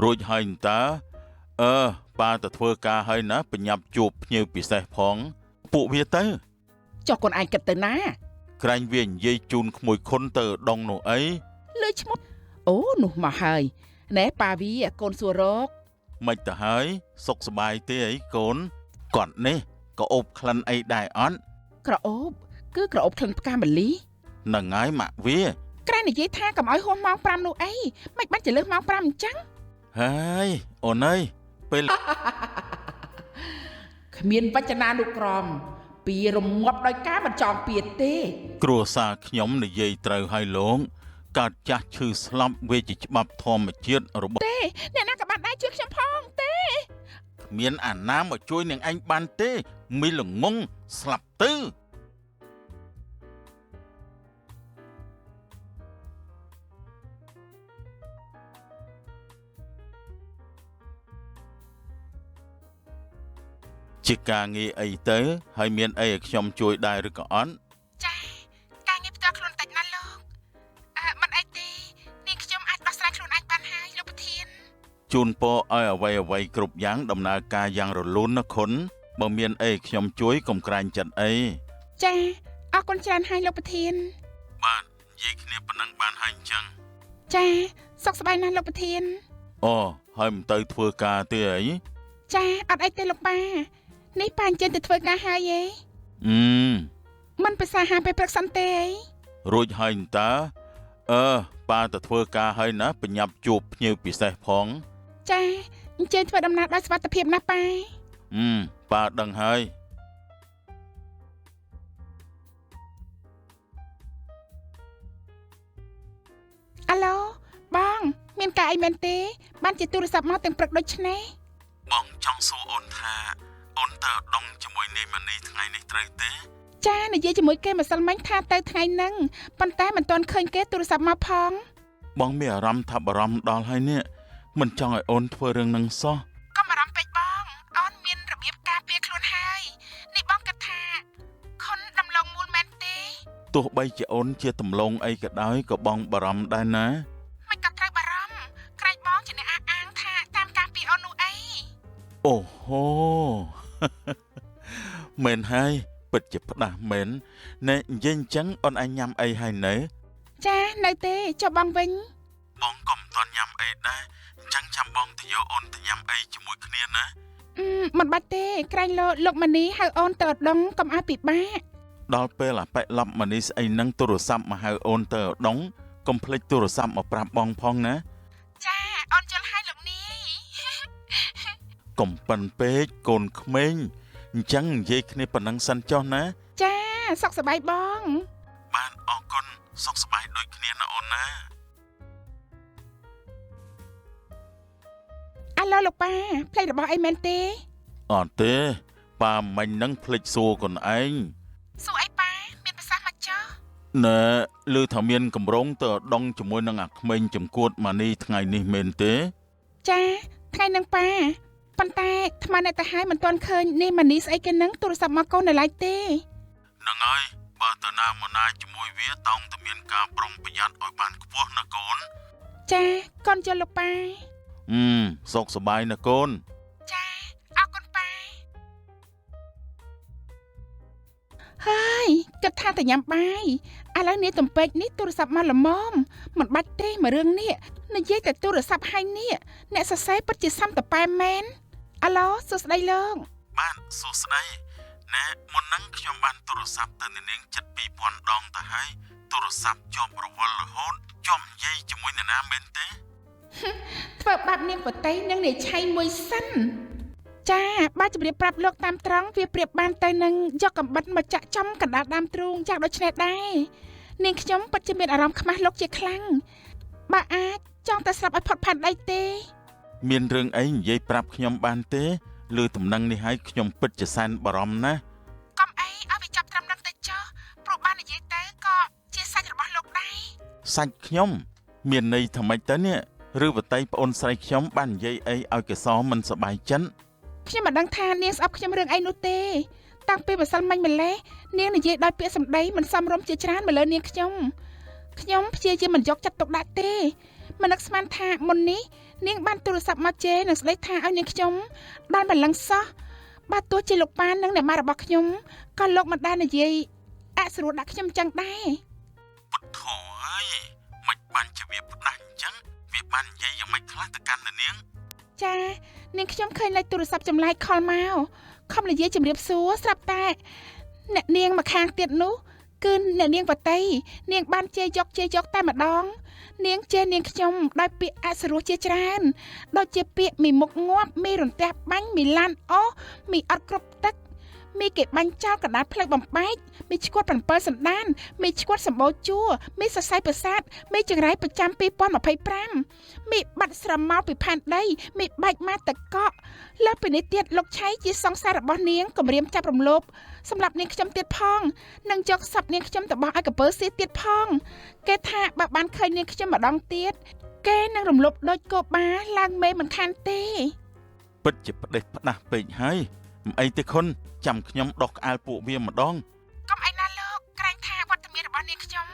រួចហើយតើប៉ាទៅធ្វើការហើយណាបញ្ញាប់ជួបភ្ញៀវពិសេសផងពួកវាទៅចុះកូនឯងគិតទៅណាក្រែងវានិយាយជូនក្មួយខុនទៅដងនោះអីលើឈ្មោះអូនោះមកហើយណែប៉ាវីកូនសួររកមិនទៅហើយសុខសប្បាយទេអីកូនគាត់នេះក៏អូបក្លិនអីដែរអត់ក្រអូបគឺក្រអូបក្លិនផ្កាម្លីនឹងហើយម៉ាក់វាក្រែងនិយាយថាកុំឲ្យហួសម៉ោង5នោះអីមិនបាច់ទៅលើសម៉ោង5អញ្ចឹងហើយអូនអើយពេលគ្មានវចនានុក្រមពីរងាប់ដោយការមិនចងពៀតទេគ្រួសារខ្ញុំនិយាយត្រូវហើយលោកកើតចាស់ឈឺស្លាប់វាជាច្បាប់ធម្មជាតិរបស់ទេអ្នកណាក៏បានដែរជួយខ្ញុំផងទេមានអាណាមកជួយនឹងឯងបានទេមីល្ងងស្លាប់ទៅជាការងារអីទៅហើយមានអីឲ្យខ្ញុំជួយដែរឬក៏អត់ចាការងារផ្ទាល់ខ្លួនតិចណាស់លោកមិនអីទេនាងខ្ញុំអាចដោះស្រាយខ្លួនឯងបានហើយលោកប្រធានជូនពរឲ្យអ្វីគ្រប់យ៉ាងដំណើរការយ៉ាងរលូនណាខុនបើមានអីខ្ញុំជួយកុំក្រែងចិត្តអីចាអរគុណច្រើនហើយលោកប្រធានបាទនិយាយគ្នាប៉ុណ្ណឹងបានហើយអញ្ចឹងចាសុខសប្បាយណាស់លោកប្រធានអូហើយមិនទៅធ្វើការទេអីចាអត់អីទេលោកប៉ានេះប៉ាអញ្ចឹងទៅធ្វើការហើយឯងមិនភាសាហាពេលព្រឹកសិនទេអីរួចហើយតើប៉ាទៅធ្វើការហើយណាបញ្ញាប់ជួបភ្ញៀវពិសេសផងចាអញ្ជើញធ្វើដំណើរដោយសុវត្ថិភាពណាប៉ាប៉ាដឹងហើយអាឡូបងមានការអីមែនទេបានជាទូរស័ព្ទមកទាំងព្រឹកដូចនេះបងចង់សួរអូនថាអូនទៅដងជាមួយនាយម៉ានីថ្ងៃនេះត្រូវទេចានិយាយជាមួយគេម្សិលមិញថាទៅថ្ងៃហ្នឹងប៉ុន្តែមិនទាន់ឃើញគេទូរស័ព្ទមកផងបងមានអារម្មណ៍ថាបារម្ភដល់ហើយនេះមិនចង់ឲ្យអូនធ្វើរឿងហ្នឹងសោះកុំបារម្ភពេកបងអូនមានរបៀបការពារខ្លួនហើយនេះបងគិតថាខុនដំឡូងមូលមែនទេទោះបីជាអូនជាដំឡូងអីក៏ដោយក៏បងបារម្ភដែរណាមិនក៏ត្រូវបារម្ភក្រែងបងជាអ្នកអះអាងថាតាមការពារអូននោះអីអូហូមែនហើយពិតជាផ្ដាស់មែនណែនិយាយអញ្ចឹងអូនឯងញ៉ាំអីហើយនៅចានៅទេចុះបងវិញបងក៏មិនទាន់ញ៉ាំអីដែរអញ្ចឹងចាំបងទៅយកអូនទៅញ៉ាំអីជាមួយគ្នាណាមិនបាច់ទេក្រែងលោកម៉ានីហៅអូនទៅឧដុង្គកុំឲ្យពិបាកដល់ពេលអាប៉ែឡប់ម៉ានីស្អីនឹងទូរស័ព្ទមកហៅអូនទៅឧដុង្គកុំភ្លេចទូរស័ព្ទមកប្រាប់បងផងណាចាអូនយល់ហើយលោកនាយកុំប៉ិនពេកកូនក្មេងអញ្ចឹងនិយាយគ្នាប៉ុណ្ណឹងសិនចុះណាចាសុខសប្បាយបងបានអរគុណសុខសប្បាយដូចគ្នាណាអូនណាអាឡូលោកប៉ាផ្លេចរបស់អីមែនទេអត់ទេប៉ាមិញនឹងភ្លេចសួរខ្លួនឯងសួរអីប៉ាមានប្រសាសន៍មកចុះណែឮថាមានកម្រងទៅដងជាមួយនឹងអាក្មេងចំគួតម៉ានីថ្ងៃនេះមែនទេចាថ្ងៃនឹងប៉ាប៉ុន្តែថ្មអ្នកទៅហើយមិនទាន់ឃើញនេះម៉ានីស្អីគេនឹងទូរស័ព្ទមកកូននៅឡើយទេនឹងហើយបើទៅណាមកណាជាមួយវាតោងតែមានការប្រុងប្រយ័ត្នឲ្យបានខ្ពស់ណាកូនចាកូនយល់លោកប៉ាសុខសប្បាយណាកូនចាអរគុណប៉ាហើយគិតថាតែញ៉ាំបាយឥឡូវនេះទំពេកនេះទូរស័ព្ទមកល្មមមិនបាច់ទេមករឿងនេះនិយាយតែទូរស័ព្ទហើយនេះអ្នកសរសេរពិតជាសំតប៉ែមែនអាឡូសួស្ដីលោកបាទសួស្ដីណែមុនហ្នឹងខ្ញុំបានទូរស័ព្ទទៅនាងជិត 2000 ដងទៅហើយទូរស័ព្ទជាប់រវល់រហូតជាប់និយាយជាមួយនរណាមែនទេធ្វើបាបនាងបតីនឹងនាយឆៃមួយសិនចាបាទជម្រាបប្រាប់លោកតាមត្រង់វាប្រៀបបានទៅនឹងយកកំបិតមកចាក់ចំកណ្ដាលដើមទ្រូងចាក់ដូចនេះដែរនាងខ្ញុំពិតជាមានអារម្មណ៍ខ្មាស់លោកជាខ្លាំងបើអាចចង់តែស្លាប់ឲ្យផុតផាត់ដីទេមានរឿងអីនិយាយប្រាប់ខ្ញុំបានទេលើតំណែងនេះឲ្យខ្ញុំពិតជាសែនបារម្ភណាស់កុំអីឲ្យវាចាប់ត្រឹមនឹងទៅចុះព្រោះបាននិយាយទៅក៏ជាសាច់របស់លោកដែរសាច់ខ្ញុំមានន័យថាម៉េចទៅនេះឬវតីប្អូនស្រីខ្ញុំបាននិយាយអីឲ្យកសោមិនសប្បាយចិត្តខ្ញុំមិនដឹងថានាងស្អប់ខ្ញុំរឿងអីនោះទេតាំងពីម្សិលមិញម្លេះនាងនិយាយដោយពាក្យសម្ដីមិនសមរម្យជាច្រើនមកលើនាងខ្ញុំព្យាយាមមិនយកចិត្តទុកដាក់ទេមិននឹកស្មានថាមុននេះ នាងបានទូរស័ព្ទមកជេរនឹងស្ដីថាឲ្យនាងខ្ញុំបានបលឹងសោះបាទទោះជាលោកប៉ានឹងអ្នកម៉ារបស់ខ្ញុំក៏លោកមិនបាននិយាយអសុរោះដាក់ខ្ញុំចឹងដែរ ពុទ្ធោអើយមិនបានជាវាផ្ដាច់អញ្ចឹងវាបាននិយាយយ៉ាងម៉េចខ្លះទៅកាន់នាង ចានាងខ្ញុំឃើញលេខទូរស័ព្ទចម្លែកខលមកខំនិយាយជំរាបសួរស្រាប់តែអ្នកនាងមកខាងទៀតនោះគឺអ្នកនាងវតីនាងបានជេរយកតែម្ដងនាងជេរនាងខ្ញុំដោយពាក្យអសុរោះជាច្រើនដូចជាពាក្យមីមុខងាប់មីរន្ទះបាញ់មីឡានអូមីអត់គ្រប់ទឹកមីគេបាញ់ចោលកណ្ដាលផ្លូវបំបែកមីឈួត7សណ្ដានមីឈួតសម្បូរជួរមីសរសៃប្រសាទមីចង្រៃប្រចាំ2025មីបាត់ស្រមោលពីផែនដីមីបែកមកតកកលើពីនេះទៀតលោកឆៃជាសង្សាររបស់នាងគម្រាមចាប់រំលោភសម្រាប់នាងខ្ញុំទៀតផងនិងយកសັບនាងខ្ញុំទៅបោះឲ្យកពើសៀទៀតផងគេថាបើបានឃើញនាងខ្ញុំម្ដងទៀតគេនឹងរំលោភដូចកបាឡើងមេមិនខានទេ ពិតជាផ្ដេសផ្ដាស់ពេកហើយមិនអីទេខុនចាំខ្ញុំដោះក្អាលពួកវាម្ដង កុំអីណាលោកក្រែងថាវត្តមានរបស់នាងខ្ញុំ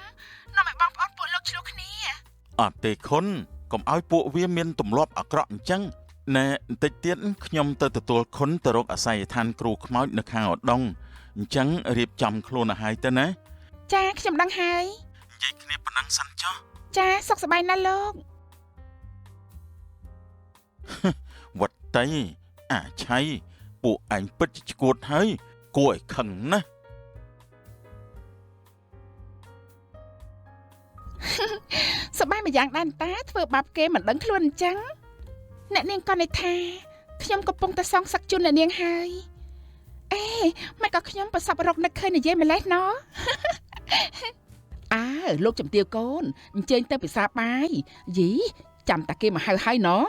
នាំឲ្យបងប្អូនពួកលោកឆ្លោះគ្នា អត់ទេខុនកុំឲ្យពួកវាមានទម្លាប់អាក្រក់អញ្ចឹងណែបន្តិចទៀតខ្ញុំទៅទទួលខុនទៅរកអាស័យដ្ឋានគ្រូខ្មោចនៅខាងឧដុង្គអញ្ចឹងរៀបចំខ្លួនឲ្យហើយទៅណា ចាខ្ញុំដឹងហើយ និយាយគ្នាប៉ុណ្ណឹងសិនចុះ ចាសុខសប្បាយណាស់លោក វត្តៃអាឆៃពួកឯងពិតជាឈួតហើយគួរឲ្យខឹងណាស់ សប្បាយមួយយ៉ាងដែរតាធ្វើបាបគេមិនដឹងខ្លួនអញ្ចឹងអ្នកនាងក៏និយាយថាខ្ញុំកំពុងតែសងសឹកជូនអ្នកនាងហើយអេមិនក៏ខ្ញុំប្រសពរកនឹកឃើញនិយាយម្លេះណោះ អើលោកជំទាវកូនអញ្ជើញទៅពិសាបាយយីចាំតាគេមកហៅហើយណោះ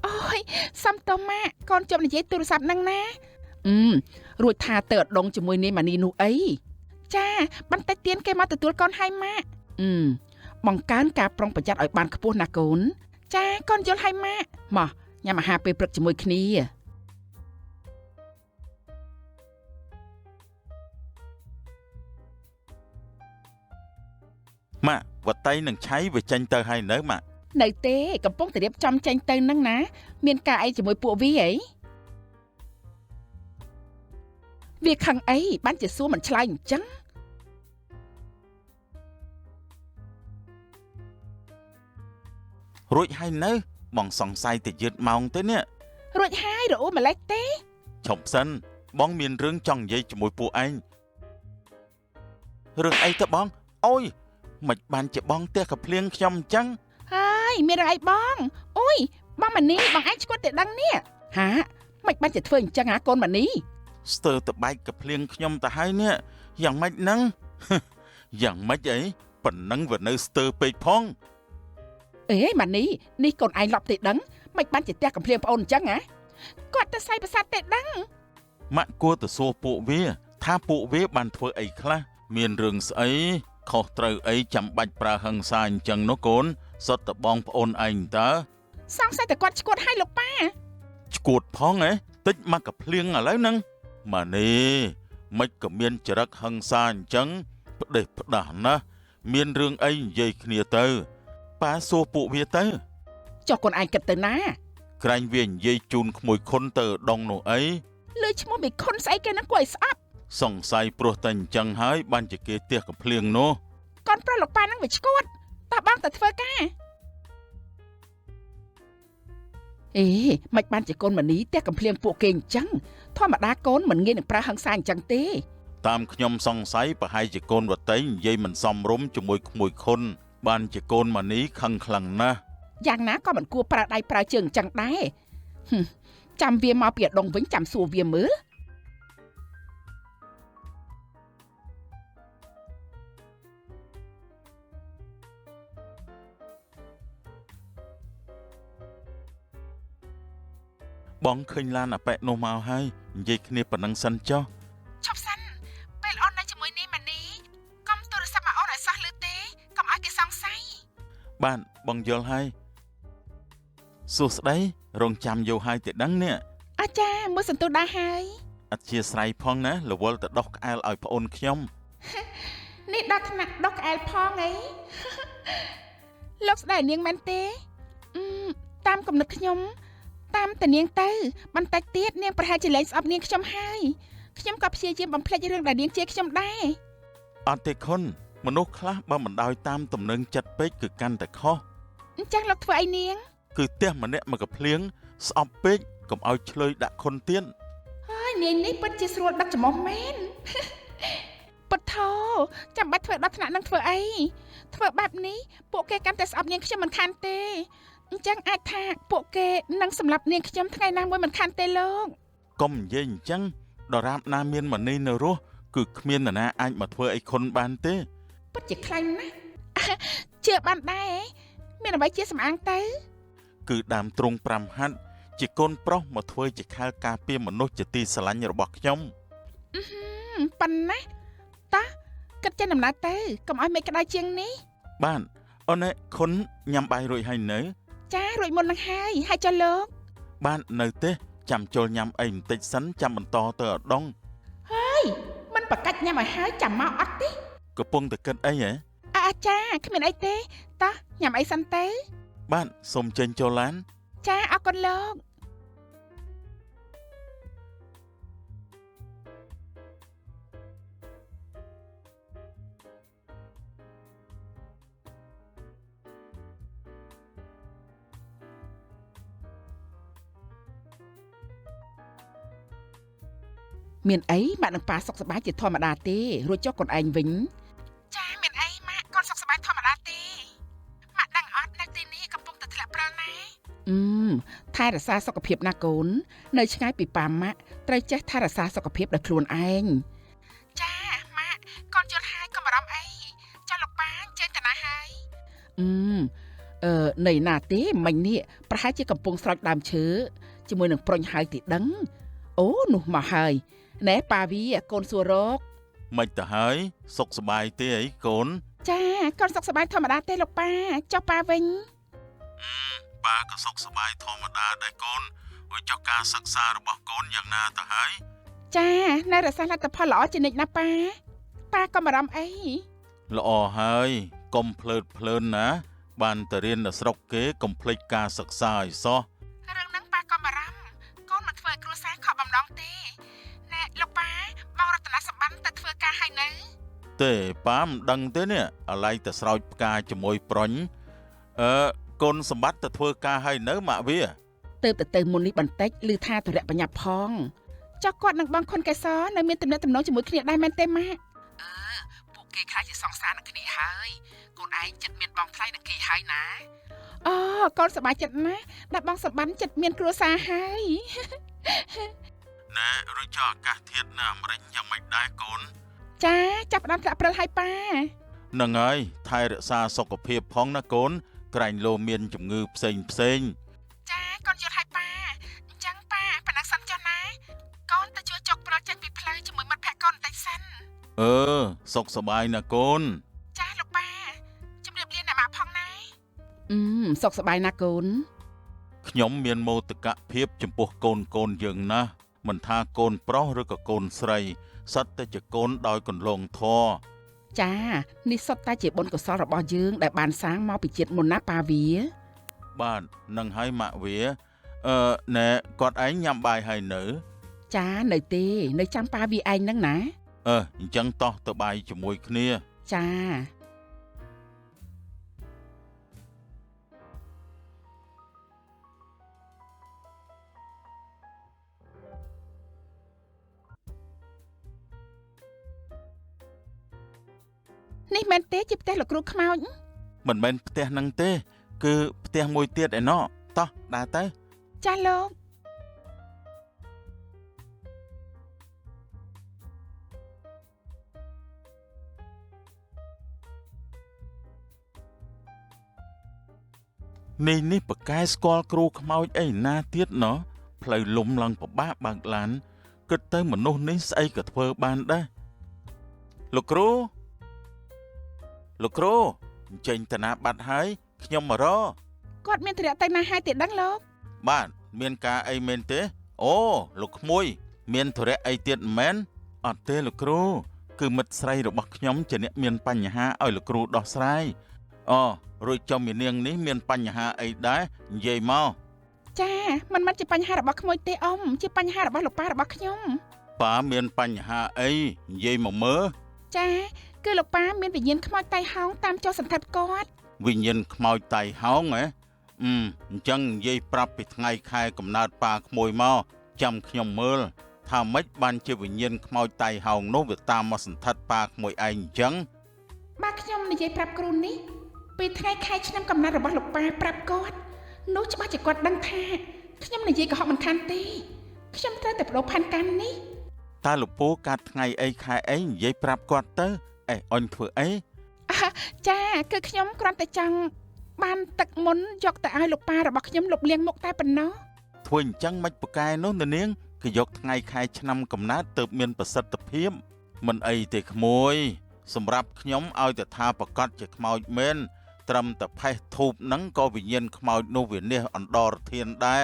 អូយសំតម៉ាក់កូនជប់និយាយទូរស័ព្ទហ្នឹងណារួចថាទៅអដងជាមួយនាងម៉ានីនោះអីចាបន្តិចទៀតគេមកទទួលកូនហើយម៉ាក់បង្កើនការប្រុងប្រយ័ត្នឲ្យបានខ្ពស់ណាកូនចាកូនយល់ហើយម៉ាក់មកញ៉ាំអាហារពេលព្រឹកជាមួយគ្នាម៉ាក់វត្តៃនឹងឆៃវាចេញទៅហើយនៅម៉ាក់ នៅទេកំពុងតែរៀបចំចេញទៅនឹងណាមានការអីជាមួយពួកវាអីវាខឹងអីបានជាសួរមិនឆ្លើយអញ្ចឹង រួចហើយនៅបងសង្ស័យតែយឺតម៉ោងទៅនេះ រួចហើយរអ៊ូម្លេះទេ ឈប់សិនបងមានរឿងចង់និយាយជាមួយពួកឯងរឿងអីទៅបងអូយមិនបានជាបងផ្ទះកាភ្លៀងខ្ញុំអញ្ចឹង ហើយមានរឿងអីបងអូយបងម៉ានីបងឯងឈ្គត់តែដឹងនេះហាមិនបានជាធ្វើអញ្ចឹងហ่าកូនម៉ានី ស្ទើរតែបែកកាភ្លៀងខ្ញុំទៅហើយនេះយ៉ាងម៉េចហ្នឹង យ៉ាងម៉េចអីប៉ុណ្ណឹងវានៅស្ទើរពេកផង អេម៉ានីនេះកូនឯងលប់ទេដឹងមិនបានជាផ្ទះកំភ្លៀងប្អូនអញ្ចឹងហ៎គាត់ទៅសៃប្រសាទទេដឹង ម៉ាក់គួរទៅសួរពួកវាថាពួកវាបានធ្វើអីខ្លះមានរឿងស្អីខុសត្រូវអីចាំបាច់ប្រើហិង្សាអញ្ចឹងនោះកូនសុទ្ធតែបងប្អូនឯងតើ សង្ស័យតែគាត់ឈ្គត់ឲ្យលោកប៉ា ឈួតផងហ៎តិចមកកាភ្លៀងឥឡូវហ្នឹងម៉ានីមិនក៏មានចរិតហិង្សាអញ្ចឹងផ្ដេសផ្ដាស់ណាស់មានរឿងអីនិយាយគ្នាទៅប៉ាសួរពួកវាទៅ ចុះកូនឯងគិតទៅណា ក្រែងវានិយាយជូនក្មួយខុនទៅដងនោះអី លើឈ្មោះមីខុនស្អីគេហ្នឹងគួរឲ្យស្អប់ សង្ស័យព្រោះតែអញ្ចឹងហើយបានជាគេផ្ទះកាភ្លៀងនោះ កូនប្រុសលោកប៉ាហ្នឹងវាឈ្គត់តើបងទៅធ្វើការអេមិនបានជាកូនម៉ានីផ្ទះកំភ្លៀងពួកគេអញ្ចឹងធម្មតាកូនមិនងាយនឹងប្រើហិង្សាអញ្ចឹងទេ តាមខ្ញុំសង្ស័យប្រហែលជាកូនវត្តៃនិយាយមិនសមរម្យជាមួយក្មួយខុនបានជាកូនម៉ានីខឹងខ្លាំងណាស់ យ៉ាងណាក៏មិនគួរប្រើដៃប្រើជើងអញ្ចឹងដែរចាំវាមកពីអដងវិញចាំសួរវាមើល បងឃើញឡានអាប៉ែនោះមកហើយនិយាយគ្នាប៉ុណ្ណឹងសិនចុះ ឈប់សិនពេលអូននៅជាមួយនេះម៉ានីកុំទូរស័ព្ទមកអូនឲ្យសោះលឺទេកុំឲ្យគេសង្ស័យ បាទបងយល់ហើយសួស្ដីរងចាំយកហើយទេដឹងនេះ អាចារ្យមួយសន្ទុះដែរហើយ អធិស្ឋានផងណារវល់ទៅដោះក្អែលឲ្យប្អូនខ្ញុំ នេះដល់ថ្នាក់ដុសក្អែលផងអី លោកស្ដាយនាងមែនទេ តាមកំណត់ខ្ញុំតាមតានាងទៅបន្តិចទៀតនាងប្រហែលជាលែងស្អប់នាងខ្ញុំហើយខ្ញុំក៏ព្យាយាមបំភ្លេចរឿងដែលនាងជាខ្ញុំដែរ អត់ទេខុនមនុស្សខ្លះបើមិនដោយតាមទំនឹងចិត្តពេកគឺកាន់តែខុស អញ្ចឹងលោកធ្វើអីនាង គឺផ្ទះម្នាក់មកកាភ្លៀងស្អប់ពេកកុំឲ្យឆ្លើយដាក់ខុនទៀត ហើយនាងនេះពិតជាស្រួលដឹកចំហមែន ពុតធោចាំបាច់ធ្វើដល់ថ្នាក់នឹងធ្វើអីធ្វើបែបនេះពួកគេកាន់តែស្អប់នាងខ្ញុំមិនខានទេអញ្ចឹងអាចថាពួកគេនឹងសម្លាប់នាងខ្ញុំថ្ងៃណាមួយមិនខានទេលោក កុំនិយាយអញ្ចឹងដរាបណាមានមនីនៅរស់គឺគ្មាននរណាអាចមកធ្វើអីខុនបានទេ ពិតជាខ្លាំងណាស់ ជឿបានដែរមានអ្វីជាសំអាងទៅ គឺដើមទ្រង់5ហាត់ជាកូនប្រុសមកធ្វើជាខែលការពារមនុស្សជាទីស្រឡាញ់របស់ខ្ញុំ ប៉ុណ្ណាតោះគិតចេញដំណើរទៅកុំឲ្យមេក្តៅជាងនេះ បានអូនឯខុនញ៉ាំបាយរួចហើយនៅ ចារួចមុននឹងហើយចុះលោក បាននៅទេចាំចូលញ៉ាំអីបន្តិចសិនចាំបន្តទៅឧដុង្គ ហើយមិនប្រកាច់ញ៉ាំឲ្យហើយចាំមកអត់ទេ កំពុងតែគិតអីហ៎ អាចាគ្មានអីទេតោះញ៉ាំអីសិនទៅ បានសូមចេញចូលឡាន ចាអរគុណលោក មានអីម៉ាក់នឹងប៉ាសុខសប្បាយជាធម្មតាទេរួចចុះកូនឯងវិញចាមានអីម៉ាក់កូនសុខសប្បាយធម្មតាទេម៉ាក់ដឹងអត់នៅទីនេះកំពុងតែធ្លាក់ព្រិលណាថែរក្សាសុខភាពណាកូននៅឆ្ងាយពីប៉ាម៉ាក់ត្រូវចេះថែរក្សាសុខភាពដោយខ្លួនឯងចាម៉ាក់កូនយល់ហើយកុំបារម្ភអីចាលោកប៉ាអញ្ជើញតាណាហើយនៃណាទេមិញនេះប្រហែលជាកំពុងស្រោចដើមឈើជាមួយនឹងប្រុញហើយទីដឹងអូនោះមកហើយណែប៉ាវីកូនសួររក មិនទៅហើយសុខសប្បាយទេអីកូន ចាកូនសុខសប្បាយធម្មតាទេលោកប៉ាចុះប៉ាវិញ ប៉ាក៏សុខសប្បាយធម្មតាដែរកូនរួចចុះការសិក្សារបស់កូនយ៉ាងណាទៅហើយ ចានៅរក្សាលទ្ធផលល្អជានិច្ចណាប៉ាកុំបារម្ភអី ល្អហើយកុំភ្លើនណាបានទៅរៀននៅស្រុកគេកុំភ្លេចការសិក្សាឲ្យសោះ រឿងហ្នឹងប៉ាកុំបារម្ភកូនមកធ្វើឲ្យគ្រួសារខកបំណងទេណែលោកប៉ាបងរតនសម្បត្តិទៅធ្វើការឲ្យនៅ ទេប៉ាមិនដឹងទេនេះអាឡ័យតែស្រោចផ្កាជាមួយប្រុញកូនសម្បត្តិទៅធ្វើការឲ្យនៅម៉ាក់វា ទៅមុននេះបន្តិចឮថាទុរៈបញ្ញាផងចុះគាត់នឹងបងខុនកេសរនៅមានទំនាក់ទំនងជាមួយគ្នាដែរមែនទេម៉ាក់ពួកគេខ្លាចជាសង្សារនឹងគ្នាហើយកូនឯងចិត្តមានបងថ្លៃនឹងគេហើយណាអូកូនសប្បាយចិត្តណាស់ដែលបងសម្បត្តិចិត្តមានគ្រួសារហើយ ណែរួចចុះអាកាសធាតុនៅអាមេរិកយ៉ាងម៉េចដែរកូន ចាចាប់ផ្ដើមធ្លាក់ព្រិលហើយប៉ា ហ្នឹងហើយថែរក្សាសុខភាពផងណាកូនក្រែងលោមានជំងឺផ្សេងចាកូនយល់ហើយប៉ាអញ្ចឹងប៉ាប៉ណ្ណឹងសិនចុះណាកូនទៅជួយចុកព្រិលចេញពីផ្លូវជាមួយមិត្តភក្តិកូនបន្តិចសិន សុខសប្បាយណាកូន ចាលោកប៉ាជំរាបលាអ្នកម៉ាក់ផងណាសុខសប្បាយណាកូន ខ្ញុំមានមោទកភាពចំពោះកូនយើងណាស់មិនថាកូនប្រុសឬក៏កូនស្រីសិតតែជាកូនដោយកន្លងធរ ចានេះសុទ្ធតែជាបុណ្យកុសលរបស់យើងដែលបានសាងមកពីជាតិមុនណាប៉ាវា បាទនឹងហើយម៉ាក់វាណែគាត់ឯងញ៉ាំបាយហើយនៅ ចានៅទេនៅចាំប៉ាវាឯងហ្នឹងណា អញ្ចឹងតោះទៅបាយជាមួយគ្នា ចា នេះមែនទេជាផ្ទះលោកគ្រូខ្មោច មិនមែនផ្ទះហ្នឹងទេគឺផ្ទះមួយទៀតឯណោះតោះដើរទៅ ចាលោក នេះប្រកែស្គាល់គ្រូខ្មោចអីណាទៀតណោះផ្លូវលំឡើងពិបាកបើកឡានគិតទៅមនុស្សនេះស្អីក៏ធ្វើបានដែរលោកគ្រូអញ្ចេញតាណាបាត់ហើយខ្ញុំមករក គាត់មានធរៈទៅណាហើយទេដឹងលោក បាទមានការអីមែនទេអូលោកក្មួយមានធរៈអីទៀតមែនអត់ទេលោកគ្រូគឺមិត្តស្រីរបស់ខ្ញុំជាអ្នកមានបញ្ហាឲ្យលោកគ្រូដោះស្រាយ អូរួចចំមាននាងនេះមានបញ្ហាអីដែរនិយាយមក ចាមិនជាបញ្ហារបស់ក្មួយទេអ៊ំជាបញ្ហារបស់លោកប៉ារបស់ខ្ញុំ ប៉ាមានបញ្ហាអីនិយាយមកមើល ចាគឺលោកប៉ាមានវិញ្ញាណខ្មោចតៃហោងតាមចុះសន្តិដ្ឋគាត់ វិញ្ញាណខ្មោចតៃហោងហ៎អញ្ចឹងនិយាយប្រាប់ពីថ្ងៃខែកំណើតប៉ាក្មួយមកចាំខ្ញុំមើលថាម៉េចបានជាវិញ្ញាណខ្មោចតៃហោងនោះវាតាមមកសន្តិដ្ឋប៉ាក្មួយឯងអញ្ចឹង បាទខ្ញុំនិយាយប្រាប់គ្រូនេះពីថ្ងៃខែឆ្នាំកំណើតរបស់លោកប៉ាប្រាប់គាត់នោះច្បាស់ជាគាត់ដឹងថាខ្ញុំនិយាយកុហកមិនខានទេខ្ញុំត្រូវតែបដូរផែនការនេះ តើលោកពូកាត់ថ្ងៃអីខែអីនិយាយប្រាប់គាត់ទៅអញធ្វើអី ចាគឺខ្ញុំគ្រាន់តែចង់បានទឹកមុនយកទៅឲ្យលោកប៉ារបស់ខ្ញុំលុបលាងមុខតែប៉ុណ្ណោះ ធ្វើអញ្ចឹងមិនប្រកែនោះនាងគឺយកថ្ងៃខែឆ្នាំកំណើតទៅមានប្រសិទ្ធភាពមិនអីទេក្មួយសម្រាប់ខ្ញុំឲ្យតែថាប្រកាសជាខ្មោចមែនត្រឹមតែផេះធូបហ្នឹងក៏វិញ្ញាណខ្មោចនោះវានេះអណ្ដរធានដែរ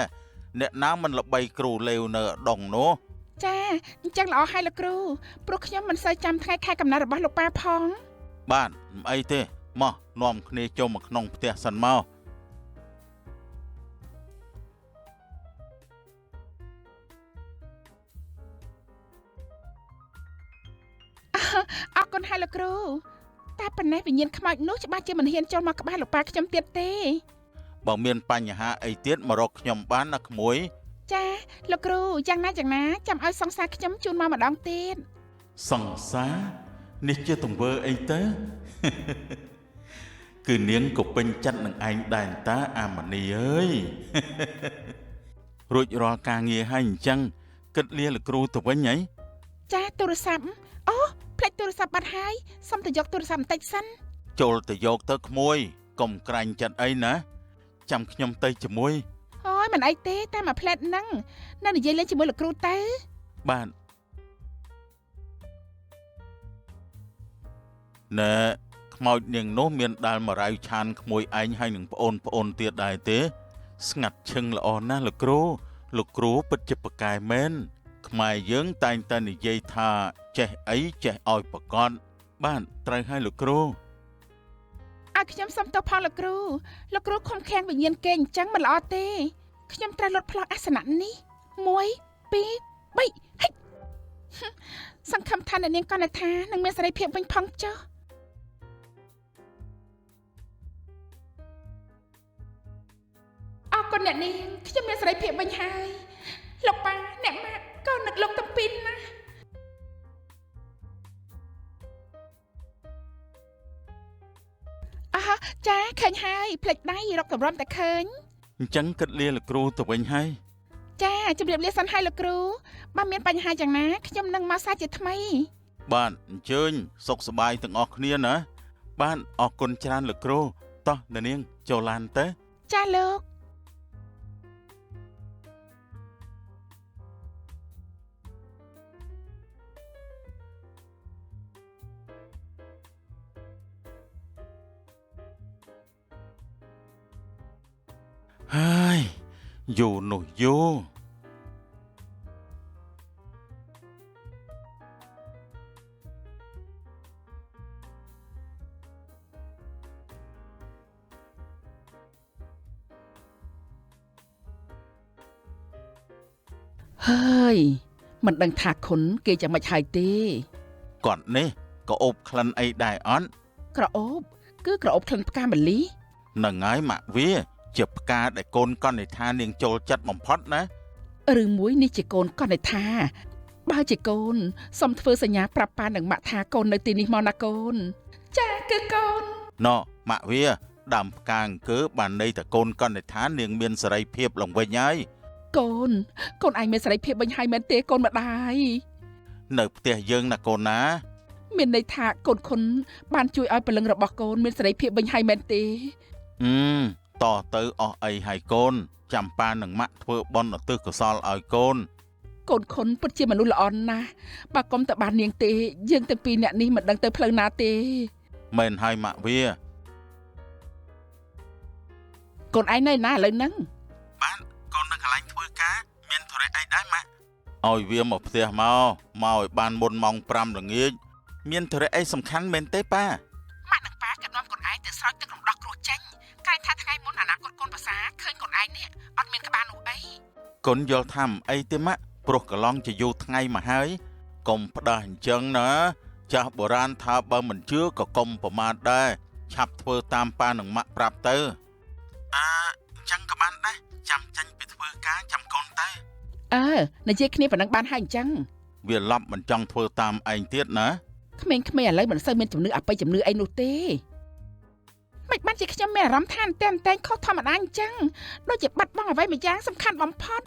អ្នកណាមិនល្បីគ្រូលេវនៅដងនោះ ចាអញ្ចឹងល្អហើយលោកគ្រូព្រោះខ្ញុំមិនសូវចាំថ្ងៃខែកំណើតរបស់លោកប៉ាផង បាទមិនអីទេមកនាំគ្នាចូលមកក្នុងផ្ទះសិនមក អរគុណហើយលោកគ្រូតែប៉ុណ្ណេះវិញ្ញាណខ្មោចនោះច្បាស់ជាមិនហ៊ានចូលមកក្បែរលោកប៉ាខ្ញុំទៀតទេ បើមានបញ្ហាអីទៀតមករកខ្ញុំបានណាក្មួយ ចាលោកគ្រូយ៉ាងណាចាំឲ្យសង្សារខ្ញុំជូនមកម្ដងទៀត សង្សារនេះជាទង្វើអីទៅ គឺនាងក៏ពេញចិត្តនឹងឯងដែរតាអាមនីអើយ រួចរាល់ការងារហើយអញ្ចឹងគិតលាលោកគ្រូទៅវិញហី ចាទូរស័ព្ទអូផ្លេចទូរស័ព្ទបាត់ហើយសុំទៅយកទូរស័ព្ទបន្តិចសិន ចូលទៅយកទៅក្មួយកុំក្រាញ់ចិត្តអីណាចាំខ្ញុំទៅជាមួយ អូយមិនអីទេតែមកផ្លេតហ្នឹងនៅនិយាយលេងជាមួយលោកគ្រូទៅ បាទណែខ្មោចនាងនោះមានដាល់មរាវឆានក្មួយឯងហើយនឹងប្អូនទៀតដែរទេស្ងាត់ឈឹងល្អណាស់លោកគ្រូពិតជាប្រកែមែនខ្មែរយើងតែងតែនិយាយថាចេះអីចេះឲ្យប្រកបបាទត្រូវហើយលោកគ្រូ ឲ្យខ្ញុំសុំទោសផងលោកគ្រូឃុំឃាំងវិញ្ញាណគេអញ្ចឹងមិនល្អទេខ្ញុំត្រូវលុតផ្លោះអាសនៈនេះ1 2 3ហិចសង្ឃឹមថាអ្នកនាងកណ្ដាថានឹងមានសេរីភាពវិញផងចុះអរគុណអ្នកនាងខ្ញុំមានសេរីភាពវិញហើយលោកប៉ាអ្នកម៉ាក់ក៏នឹកលោកតាពីនណាចាឃើញហើយផ្លេចដៃរកតម្រាំតែឃើញ អញ្ចឹងគិតលាលោកគ្រូទៅវិញហើយ ចាជម្រាបលាសិនហើយលោកគ្រូបើមានបញ្ហាយ៉ាងណាខ្ញុំនឹងមកសាជាថ្មី បាទអញ្ជើញសុខសប្បាយទាំងអស់គ្នាណាបាទអរគុណច្រើនលោកគ្រូតោះនាងចូលឡានទៅ ចាលោក ហើយយូរនោះយូរ ហើយមិនដឹងថាខុនគេយ៉ាងម៉េចហើយទេ គាត់នេះក៏អូបក្លិនអីដែរអត់ ក្រអូបគឺក្រអូបក្លិនផ្កាម្លិះ នឹងហើយម៉ាក់វាជាផ្កាដែលកូនកននិថានាងចូលចិត្តបំផុតណា ឬមួយនេះជាកូនកនឯថាបើជាកូនសុំធ្វើសញ្ញាប្រាប់ប៉ានឹងម៉ាក់ថាកូននៅទីនេះមកណាកូនចាគឺកូន ណ៎ម៉ាក់វាដើមផ្កាអង្គើបានន័យតែកូនកននិថានាងមានសេរីភាពឡើងវិញហើយក ូនឯងមានសេរីភាពវិញហើយមែនទេកូនម្ដាយ នៅផ្ទះយើងណាកូនណា មានន័យថាកូនខុនបានជួយឲ្យព្រលឹងរបស់កូនមានសេរីភាពវិញហើយមែនទេ តទៅអស់អីហើយកូនចាំប៉ានឹងម៉ាក់ធ្វើបុណ្យឧទ្ទិសកុសលឲ្យកូន កូនខុនពិតជាមនុស្សល្អណាស់បើកុំតែបាននាងទេយើងទាំងពីរនាក់នេះមិនដឹងទៅផ្លូវណាទេ មែនហើយម៉ាក់វា កូនឯងនៅណាឥឡូវហ្នឹង បានកូននៅកន្លែងធ្វើការមានធរៈអីដែរម៉ាក់ឲ្យវាមកផ្ទះមកឲ្យបានមុនម៉ោង 5 ល្ងាចមានធរៈអីសំខាន់មែនទេប៉ា ម៉ាក់នឹងប៉ាក៏នាំកូនឯងទៅស្រោចទឹករំដោះ កូនយល់ថាអីទេម៉ាក់ព្រោះកន្លងជាយូរថ្ងៃមកហើយកុំផ្ដាស់អញ្ចឹងណាចាស់បុរាណថាបើមិនជឿក៏កុំប្រមាថដែរឆាប់ធ្វើតាមប៉ានឹងម៉ាក់ប្រាប់ទៅអញ្ចឹងក៏បានដែរចាំចាញ់ពីធ្វើការចាំកូនទៅនិយាយគ្នាប៉ុណ្ណឹងបានហើយអញ្ចឹងវាឡប់មិនចង់ធ្វើតាមឯងទៀតណាក្មេងៗឥឡូវមិនសូវមានជំនឿអបិយជំនឿអីនោះទេមិនបានជាខ្ញុំមានអារម្មណ៍ថាតែងខុសធម្មតាអញ្ចឹងដូចជាបាត់បង់អ្វីមួយយ៉ាងសំខាន់បំផុត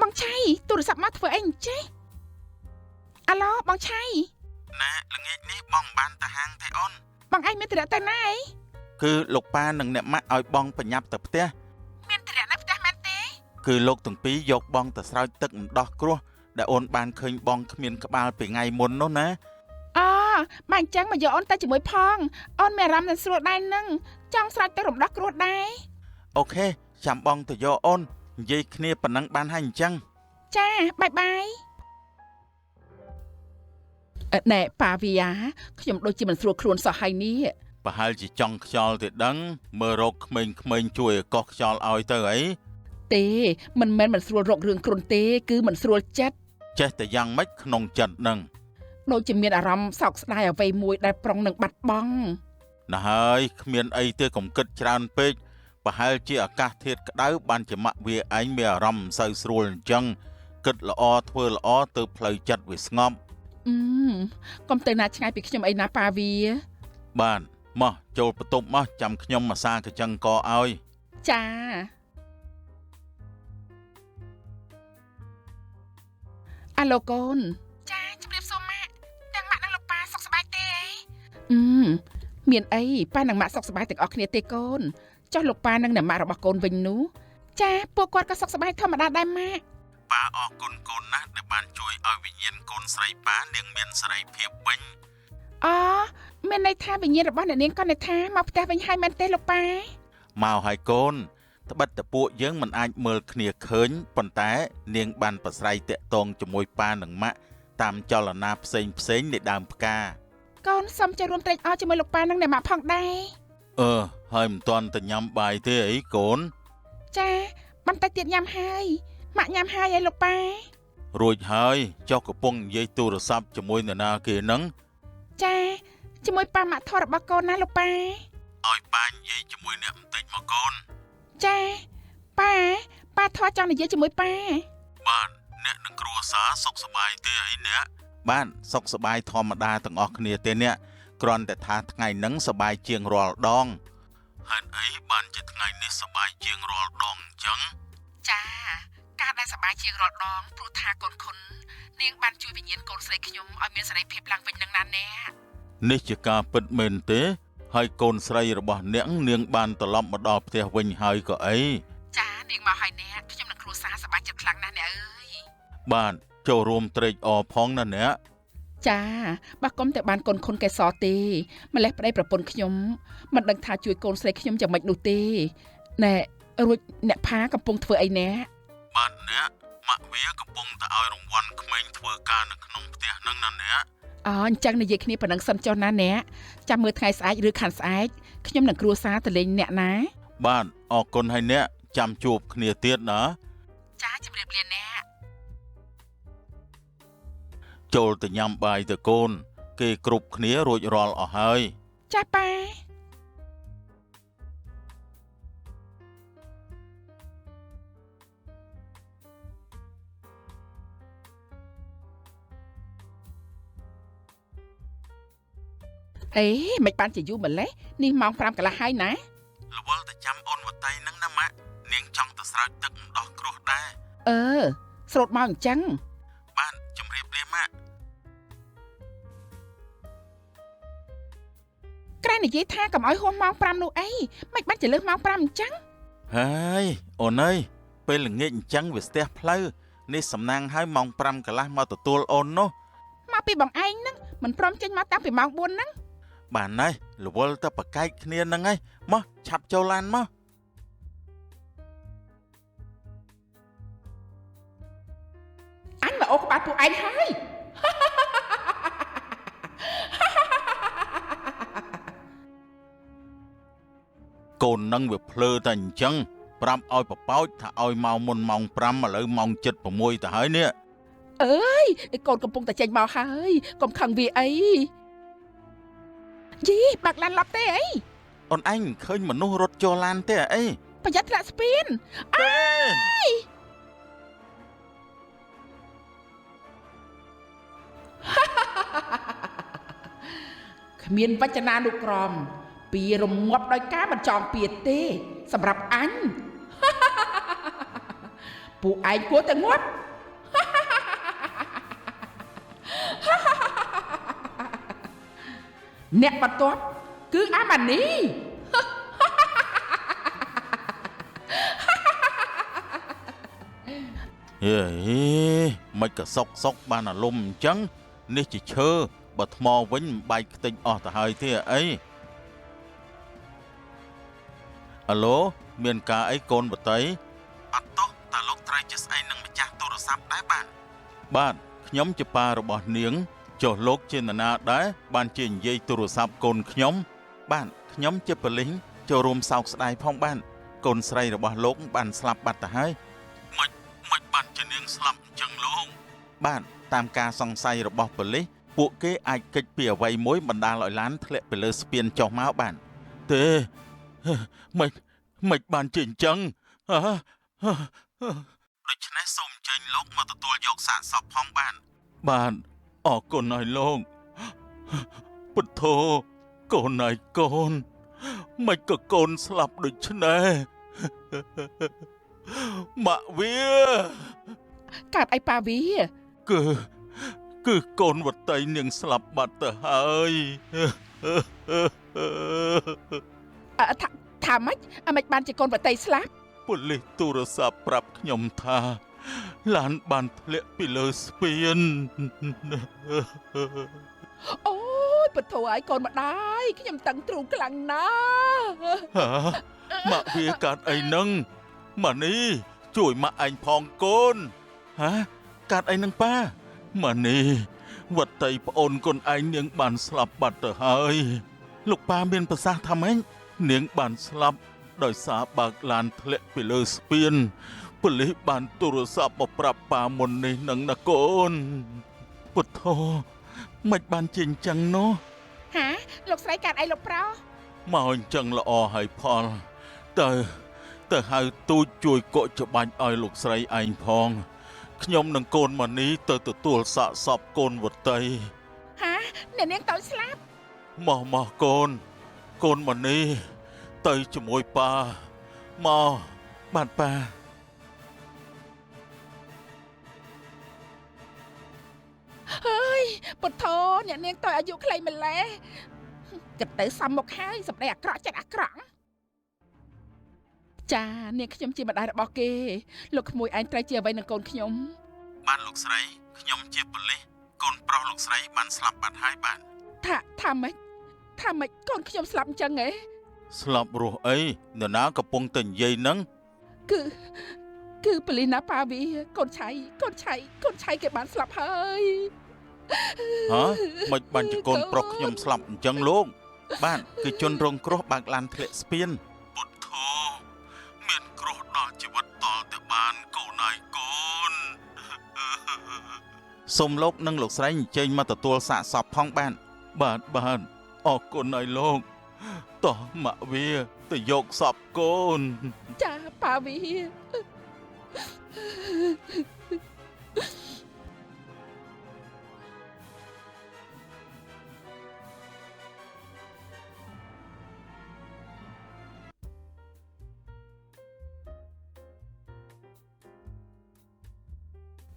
បងឆៃទូរស័ព្ទមកធ្វើអីអញ្ចេះអាឡូបងឆៃណែល្ងាចនេះបងបានទៅហាងទេអូនបងឯងមានទរៈទៅណាអីគឺលោកប៉ានិងអ្នកម៉ាក់ឲ្យបងប្រញាប់ទៅផ្ទះមានទរៈនៅផ្ទះមែនទេគឺលោកទាំងពីរយកបងទៅស្រោចទឹកម្ដោះគ្រោះដែលអូនបានឃើញបងគ្មានក្បាលពីថ្ងៃមុននោះណាបើអញ្ចឹងមកយកអូនទៅជាមួយផងអូនមានអារម្មណ៍នឹងស្រួលដែរនឹងចង់ស្រោចទឹករំដោះគ្រោះដែរអូខេចាំបងទៅយកអូននិយាយគ្នាប៉ុណ្ណឹងបានហើយអញ្ចឹងចាបាយបាយណែប៉ាវីយ៉ាខ្ញុំដូចជាមិនស្រួលខ្លួនសោះហើយនេះប្រហែលជាចង់ខ្យល់ទេដឹងមើលរកក្មេងៗជួយកោះខ្យល់ឲ្យទៅអីទេមិនមែនមិនស្រួលរករឿងគ្រុនទេគឺមិនស្រួលចិត្តចេះតែយ៉ាងម៉េចក្នុងចិត្តនឹងដូចជាមានអារម្មណ៍សោកស្ដាយអ្វីមួយដែលប្រុងនឹងបាត់បង់ណាហើយគ្មានអីទេកុំគិតច្រើនពេកប្រហែលជាអាកាសធាតុក្តៅបានជាម៉ាក់វាឯងមានអារម្មណ៍មិនសូវស្រួលអញ្ចឹងគិតល្អធ្វើល្អទៅផ្លូវចិត្តវាស្ងប់កុំទៅណាឆ្ងាយពីខ្ញុំអីណាប៉ាវីបានមកចូលបន្ទប់មកចាំខ្ញុំម៉ាសាកញ្ចឹងកឲ្យចាអាឡូកូនចាជំរាបសួរម៉ាក់ទាំងម៉ាក់និងលោកប៉ាសុខសប្បាយទេមានអីប៉ានិងម៉ាក់សុខសប្បាយទាំងអស់គ្នាទេកូនចុះលោកប៉ានិងអ្នកម៉ាក់របស់កូនវិញនោះចាពួកគាត់ក៏សុខសប្បាយធម្មតាដែរម៉ាក់ប៉ាអរគុណកូនណាស់ដែលបានជួយឲ្យវិញ្ញាណកូនស្រីប៉ានាងមានសេរីភាពវិញមានន័យថាវិញ្ញាណរបស់អ្នកនាងក៏នៅថាមកផ្ទះវិញហើយមែនទេលោកប៉ាមកហើយកូនត្បិតតែពួកយើងមិនអាចមើលគ្នាឃើញប៉ុន្តែនាងបានប្រស្រ័យតាក់ទងជាមួយប៉ានិងម៉ាក់តាមចលនាផ្សេងនៃដើមផ្កាកូនសូមចូលរួមត្រេកអរជាមួយលោកប៉ានិងអ្នកម៉ាក់ផងដែរហើយមិនទាន់ទៅញ៉ាំបាយទេអីកូនចាបន្តិចទៀតញ៉ាំហើយម៉ាក់ញ៉ាំហើយឯលោកប៉ារួចហើយចុះកំពុងនិយាយទូរស័ព្ទជាមួយនរណាគេហ្នឹងចាជាមួយប៉ាម៉ាក់ធររបស់កូនណាលោកប៉ាឲ្យប៉ានិយាយជាមួយអ្នកបន្តិចមកកូនចាប៉ាធរចង់និយាយជាមួយប៉ាបាទអ្នកនឹងគ្រួសារសុខសប្បាយទេអីអ្នកបាទសុខសប្បាយធម្មតាទាំងអស់គ្នាទេអ្នកគ្រាន់តែថាថ្ងៃហ្នឹងសប្បាយជាងរាល់ដងហេតុអីបានជាថ្ងៃនេះសប្បាយជាងរាល់ដងអញ្ចឹងចាការដែលសប្បាយជាងរាល់ដងព្រោះថាកូនខុននាងបានជួយវិញ្ញាណកូនស្រីខ្ញុំឲ្យមានសេរីភាពឡើងវិញនឹងណាអ្នកនេះជាការពិតមែនទេហើយកូនស្រីរបស់អ្នកនាងបានត្រឡប់មកដល់ផ្ទះវិញហើយក៏អីចានាងមកហើយអ្នកខ្ញុំនឹងគ្រួសារសប្បាយចិត្តខ្លាំងណាស់អ្នកអើយបាទចូលរួមត្រេកអរផងណាអ្នកចាបើកុំតែបានកូនខុនកែសទេម្លេះប្តីប្រពន្ធខ្ញុំមិនដឹងថាជួយកូនស្រីខ្ញុំយ៉ាងម៉េចនោះទេណែរួចអ្នកផាកំពុងធ្វើអីអ្នកបាទអ្នកម៉ាក់វាកំពុងតែឲ្យរង្វាន់ក្មេងធ្វើការនៅក្នុងផ្ទះហ្នឹងណាអ្នកអញ្ចឹងនិយាយគ្នាប៉ុណ្ណឹងសិនចុះណាអ្នកចាំមើលថ្ងៃស្អែកឬខានស្អែកខ្ញុំនឹងគ្រួសារទៅលេងអ្នកណាបាទអរគុណហើយអ្នកចាំជួបគ្នាទៀតណាចាជម្រាបលាអ្នកចូលទៅញ៉ាំបាយទៅកូនគេគ្រប់គ្នារួចរាល់អស់ហើយចាប៉ាមិនបានជាយូរម្លេះនេះម៉ោង 5 កន្លះហើយណារវល់តែចាំអូនវតីនឹងណាម៉ាក់នាងចង់ទៅស្រោចទឹកម្ដោះគ្រោះដែរស្រោតមកអញ្ចឹងបាទជំរាបលាម៉ាក់ក្រែនិយាយថាកុំឲ្យហួសម៉ោង 5នោះអីមិនបានជាលើសម៉ោង 5អញ្ចឹងហើយអូនអើយពេលល្ងាចអញ្ចឹងវាស្ទះផ្លូវនេះសំណាងឲ្យម៉ោង 5 កន្លះមកទទួលអូននោះមកពីបងឯងហ្នឹងមិនព្រមចេញមកតាំងពីម៉ោង 4ហ្នឹងបានហើយរវល់ទៅប្រកែកគ្នាហ្នឹងហើយមកឆាប់ចូលឡានមកអញមកអូក្បាលពួកឯងហើយក ូននឹងវាភ្លើតែអញ្ចឹង ប្រាប់ឲ្យបបោចថាឲ្យមកមុនម៉ោង5ឥឡូវម៉ោង7:06ទៅហើយនេះអើយកូនកំពុងតែចេញមកហើយកុំខឹងវាអីយីបាក់ឡានឡប់ទេអីអូនឯងឃើញមនុស្សរត់ចូលឡានទេអីប្រយ័ត្នធ្លាក់ស្ពានអើយគ្មានវចនានុក្រមពីរងាប់ដោយការបញ្ចងពៀទេសម្រាប់អញពួកឯងគួរតែងាប់អ្នកបន្ទាប់គឺអាម៉ានីហេមិនក៏សុកបានអារម្មណ៍អញ្ចឹងនេះជាឈើបើថ្មវិញបែកខ្ទេចអស់ទៅហើយទេអីអាឡូមានការអីកូនបតីអត់ទោះតើលោកត្រូវជាស្អីនឹងម្ចាស់ទូរស័ព្ទដែរបាទខ្ញុំជាប៉ារបស់នាងចុះលោកជានរណាដែរបានជានិយាយទូរស័ព្ទកូនខ្ញុំបាទខ្ញុំជាប៉ូលីសចូលរួមសោកស្ដាយផងបាទកូនស្រីរបស់លោកបានស្លាប់បាត់ទៅហើយមិនបានជានាងស្លាប់អញ្ចឹងលោកបាទតាមការសង្ស័យរបស់ប៉ូលីសពួកគេអាចកិច្ចពីអ្វីមួយបណ្ដាលឲ្យឡានធ្លាក់ទៅលើស្ពានចុះមកបាទទេមិនបានជាអញ្ចឹងដូច្នេះសូមអញ្ជើញលោកមកទទួលយកសាកសពផងបាទអរគុណឲ្យលោកពុទ្ធោកូនហើយកូនមិនក៏កូនស្លាប់ដូចនេះម៉ាក់វាកើតអីប៉ាវាគឺកូនវតីនាងស្លាប់បាត់ទៅហើយថាម៉េចបានជាកូនវតីស្លាប់ប៉ូលីសទូរស័ព្ទប្រាប់ខ្ញុំថាឡានបានធ្លាក់ពីលើស្ពានអូយពធឲ្យកូនម្ដាយខ្ញុំតឹងទ្រូងខ្លាំងណាស់ម៉ាក់វាកាត់អីនឹងម៉ានីជួយម៉ាក់ឯងផងកូនកាត់អីនឹងប៉ាម៉ានីវតីប្អូនកូនឯងនាងបានស្លាប់បាត់ទៅហើយលោកប៉ាមានប្រសាសន៍ថាម៉េចនាងបានស្លាប់ដោយសារបើកឡានធ្លាក់ពីលើស្ពានប៉ូលីសបានទូរស័ព្ទមកប្រាប់ប៉ាមុននេះនឹងណាកូនពុទ្ធោមិនបានជាអញ្ចឹងនោះលោកស្រីកាត់អីលោកប្រុសមកអញ្ចឹងល្អហើយផលទៅហៅទូចជួយកក់ច្បាច់ឲ្យលោកស្រីឯងផងខ្ញុំនឹងកូនម៉ានីទៅទទួលសាកសពកូនវតីអ្នកនាងទៅស្លាប់មកកូនម៉ានីទៅជាមួយប៉ាមកបាទប៉ាហើយពុទ្ធោអ្នកនាងទៅអាយុខ្លីម្ល៉េះគិតទៅសំមុខហើយសម្ដីអាក្រក់ចិត្តអាក្រក់ចានាងខ្ញុំជាម្ដាយរបស់គេលោកក្មួយឯងត្រូវជាអ្វីនឹងកូនខ្ញុំបាទលោកស្រីខ្ញុំជាប៉ូលីសកូនប្រុសលោកស្រីបានស្លាប់បាត់ហើយបាទថាម៉េចកូនខ្ញុំស្លាប់អញ្ចឹងហ៎ស្លាប់រស់អីនរណាកំពុងតែនិយាយហ្នឹងគឺប៉ូលីសណាប៉ាវីកូនឆៃគេបានស្លាប់ហើយមិនបានជាកូនប្រុសខ្ញុំស្លាប់អញ្ចឹងលោកបាទគឺជនរងគ្រោះបើកឡានធ្លាក់ស្ពានពុទ្ធោមានគ្រោះដល់ជីវិតតទៅបានកូនហើយកូនសូមលោកនិងលោកស្រីអញ្ជើញមកទទួលសាកសពផងបាទអរគុណឲ្យលោកតោះម៉ាក់វាទៅយកសពកូនចាប៉ាវី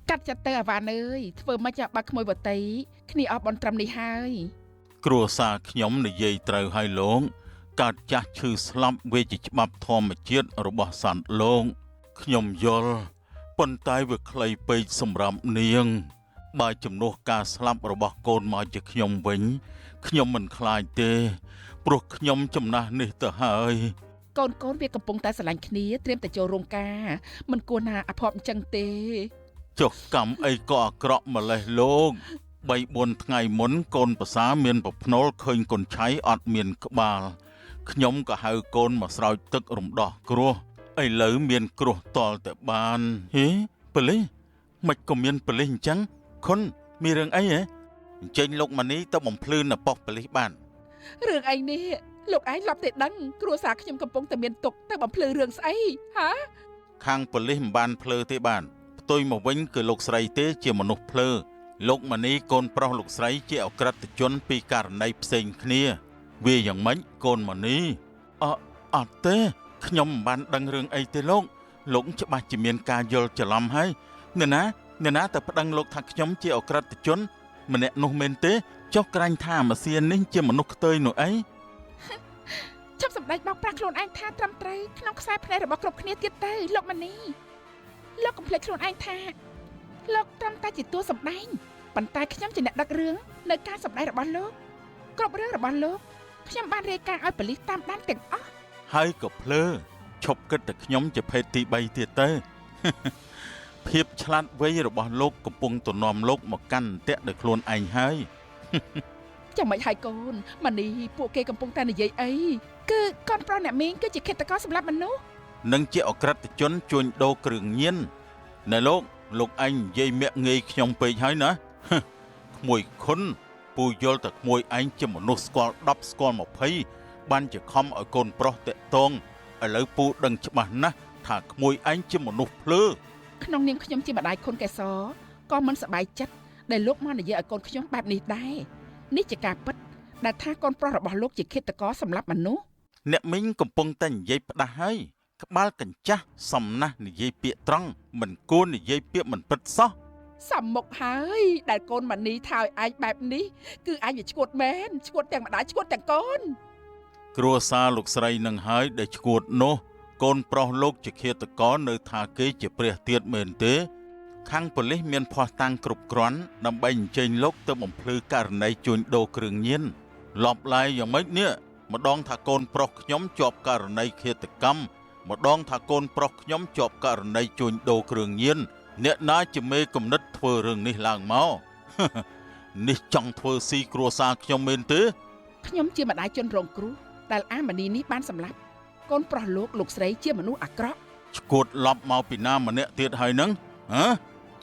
កាត់ចិត្តទៅអាវ៉ានអើយធ្វើមិនចាំបាក់ក្មួយវតីគ្នាអស់បនត្រឹមនេះហើយគ្រួសារខ្ញុំនិយាយត្រូវឲ្យលោកកើតចាស់ឈឺស្លាប់វាជាច្បាប់ធម្មជាតិរបស់សត្វលោកខ្ញុំយល់ប៉ុន្តែវាខ្លីពេកសម្រាប់នាងបើជំនួសការស្លាប់របស់កូនមកជាខ្ញុំវិញខ្ញុំមិនខ្លាចទេព្រោះខ្ញុំចំណាស់នេះទៅហើយកូនវាកំពុងតែស្រឡាញ់គ្នាត្រៀមតែចូលរោងការមិនគួរណាអភ័ព្វអញ្ចឹងទេចុះកម្មអីក៏អាក្រក់ម្លេះលោក3-4ថ្ងៃមុនកូនប្រសាមានប្រភ្នូលឃើញកូនឆៃអត់មានក្បាលខ្ញុំក៏ហៅកូនមកស្រោចទឹករំដោះគ្រោះ ឥឡូវមានគ្រោះតល់តែបានហេប៉ូលីសមិនក៏មានប៉ូលីសអញ្ចឹងខុនមានរឿងអីហ៎អញ្ជើញលោកម៉ានីទៅបំភ្លឺនៅប៉ុស្តិ៍ប៉ូលីសបាន រឿងអីនេះលោកឯងឡប់តែដឹងគ្រួសារខ្ញុំកំពុងតែមានទុកតែបំភ្លឺរឿងស្អីហា ខាងប៉ូលីសមិនបានភ្លឺទេបានផ្ទុយមកវិញគឺលោកស្រីទេជាមនុស្សភ្លឺលោកម៉ានីកូនប្រុសលោកស្រីជាអក្រិតជនពីករណីផ្សេងគ្នាវាយ៉ាងម៉េចកូនម៉ានីអត់ទេខ្ញុំមិនបានដឹងរឿងអីទេលោកច្បាស់ជាមានការយល់ច្រឡំហើយអ្នកណាតែប្តឹងលោកថាខ្ញុំជាអក្រិតជនម្នាក់នោះមែនទេចុះក្រាញ់ថាអាម៉ាសៀននេះជាមនុស្សខ្ទើយនោះអី ជប់សម្ដេចបោកប្រាស់ខ្លួនឯងថាត្រឹមត្រូវក្នុងខ្សែភ្នែករបស់គ្រប់គ្នាទៀតទៅលោកម៉ានីលោកកុំភ្លេចខ្លួនឯងថាលោកត្រឹមតែជាតួសម្ដែងប៉ុន្តែខ្ញុំជាអ្នកដឹករឿងនៅការសម្ដែងរបស់លោកគ្រប់រឿងរបស់លោកខ្ញុំបានរាយការណ៍ឲ្យប៉ូលីសតាមដានទាំងអស់ ហើយក៏ភ្លើឈប់គិតតែខ្ញុំជាភេទទី3ទៀតទៅ ភាពឆ្លាតវៃរបស់លោកកំពុងទៅនាំលោកមកកាន់អន្ទាក់ដោយខ្លួនឯងហើយ ចាំមិនហើយកូនម៉ានីពួកគេកំពុងតែនិយាយអីគឺកូនប្រុសអ្នកមីងគឺជាឃាតករសម្លាប់មនុស្ស នឹងជាអក្រិតជនជួញដូរគ្រឿងញៀនណែលោកឯងនិយាយមាក់ងាយខ្ញុំពេកហើយណា ក្មួយខុនពូយល់តែក្មួយឯងជាមនុស្សស្គាល់10ស្គាល់20បានជាខំឲ្យកូនប្រុសតាក់ទងឥឡូវពូដឹងច្បាស់ណាស់ថាក្មួយឯងជាមនុស្សភ្លើ ក្នុងនាមខ្ញុំជាម្ដាយខុនកែសក៏មិនសប្បាយចិត្តដែលលោកមកនិយាយឲ្យកូនខ្ញុំបែបនេះដែរនេះជាការពិតដែលថាកូនប្រុសរបស់លោកជាឃាតករសម្លាប់មនុស្ស អ្នកមីងកំពុងតែនិយាយផ្ដាស់ហើយក្បាលកញ្ចាស់សំណាស់និយាយពាក្យត្រង់មិនគួរនិយាយពាក្យមិនពិតសោះ សំមុខហើយដែលកូនម៉ានីថាឲ្យឯងបែបនេះគឺឯងវាឈួតមែនឈួតទាំងម្ដាយឈួតទាំងកូន គ្រួសារលោកស្រីនឹងហើយដែលឈួតនោះកូនប្រុសលោកជាឃាតករនៅថាគេជាព្រះទៀតមែនទេខាងប៉ូលីសមានភស្តុតាងគ្រប់គ្រាន់ដើម្បីអញ្ជើញលោកទៅបំភ្លឺករណីជួញដូរគ្រឿងញៀនលបឡាយយ៉ាងម៉េចនេះម្ដងថាកូនប្រុសខ្ញុំជាប់ករណីឃាតកម្មម្ដងថាកូនប្រុសខ្ញុំជាប់ករណីជួញដូរគ្រឿងញៀនអ្នកណាជាមេគំនិតធ្វើរឿងនេះឡើងមក នេះចង់ធ្វើស៊ីគ្រួសារខ្ញុំមែនទេ ខ្ញុំជាម្ដាយជនរងគ្រោះដែលអាម៉ានីនេះបានសម្លាប់កូនប្រុសលោកស្រីជាមនុស្សអាក្រក់ ឈួតលប់មកពីណាម្នាក់ទៀតហើយនឹងហ៎